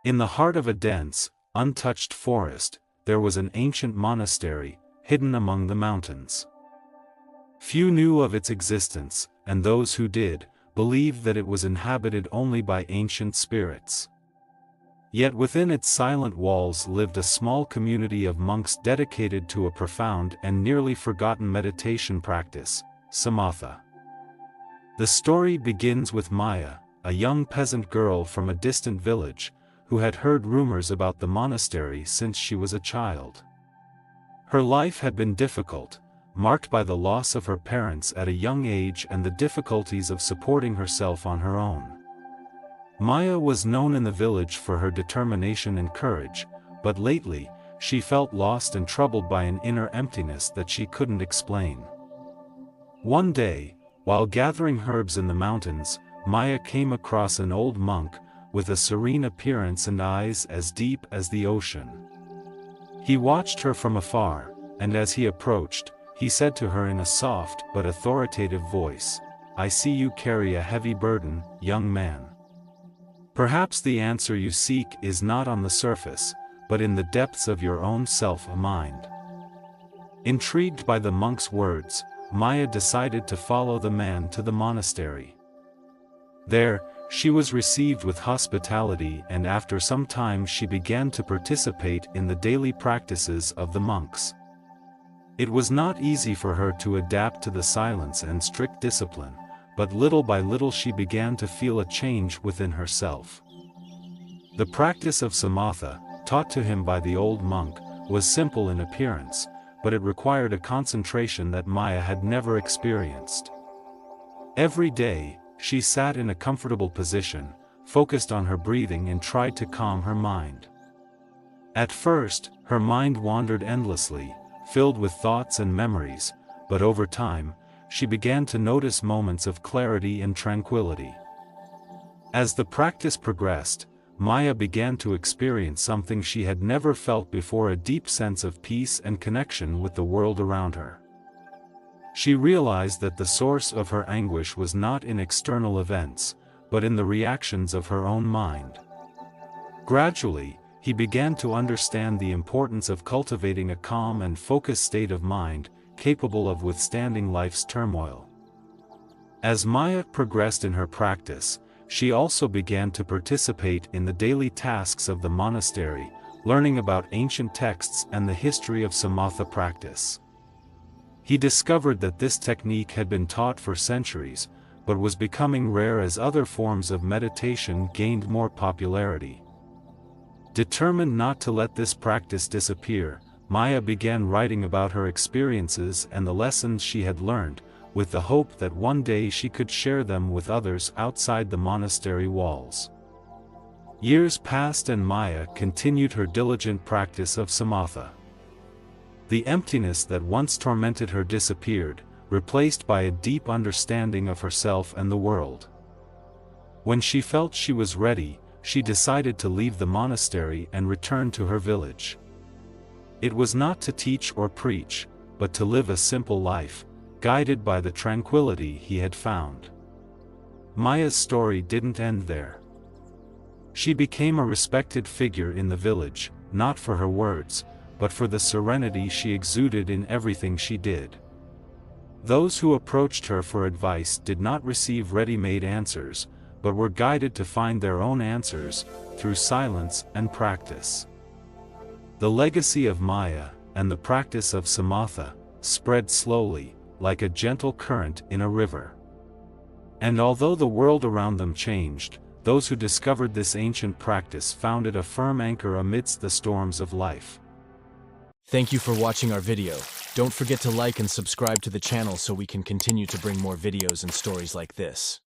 In the heart of a dense, untouched forest, there was an ancient monastery, hidden among the mountains. Few knew of its existence, and those who did, believed that it was inhabited only by ancient spirits. Yet within its silent walls lived a small community of monks dedicated to a profound and nearly forgotten meditation practice, Samatha. The story begins with Maya, a young peasant girl from a distant village, who had heard rumors about the monastery since she was a child. Her life had been difficult, marked by the loss of her parents at a young age and the difficulties of supporting herself on her own. Maya was known in the village for her determination and courage, but lately, she felt lost and troubled by an inner emptiness that she couldn't explain. One day, while gathering herbs in the mountains, Maya came across an old monk, with a serene appearance and eyes as deep as the ocean. He watched her from afar, and as he approached, he said to her in a soft but authoritative voice, "I see you carry a heavy burden, young man. Perhaps the answer you seek is not on the surface, but in the depths of your own self-mind." Intrigued by the monk's words, Maya decided to follow the man to the monastery. There, she was received with hospitality, and after some time she began to participate in the daily practices of the monks. It was not easy for her to adapt to the silence and strict discipline, but little by little she began to feel a change within herself. The practice of Samatha, taught to him by the old monk, was simple in appearance, but it required a concentration that Maya had never experienced. Every day, she sat in a comfortable position, focused on her breathing and tried to calm her mind. At first, her mind wandered endlessly, filled with thoughts and memories, but over time, she began to notice moments of clarity and tranquility. As the practice progressed, Maya began to experience something she had never felt before: a deep sense of peace and connection with the world around her. She realized that the source of her anguish was not in external events, but in the reactions of her own mind. Gradually, he began to understand the importance of cultivating a calm and focused state of mind, capable of withstanding life's turmoil. As Maya progressed in her practice, she also began to participate in the daily tasks of the monastery, learning about ancient texts and the history of Samatha practice. He discovered that this technique had been taught for centuries, but was becoming rare as other forms of meditation gained more popularity. Determined not to let this practice disappear, Maya began writing about her experiences and the lessons she had learned, with the hope that one day she could share them with others outside the monastery walls. Years passed and Maya continued her diligent practice of Samatha. The emptiness that once tormented her disappeared, replaced by a deep understanding of herself and the world. When she felt she was ready, she decided to leave the monastery and return to her village. It was not to teach or preach, but to live a simple life, guided by the tranquility he had found. Maya's story didn't end there. She became a respected figure in the village, not for her words, but for the serenity she exuded in everything she did. Those who approached her for advice did not receive ready-made answers, but were guided to find their own answers, through silence and practice. The legacy of Maya, and the practice of Samatha, spread slowly, like a gentle current in a river. And although the world around them changed, those who discovered this ancient practice found it a firm anchor amidst the storms of life. Thank you for watching our video. Don't forget to like and subscribe to the channel so we can continue to bring more videos and stories like this.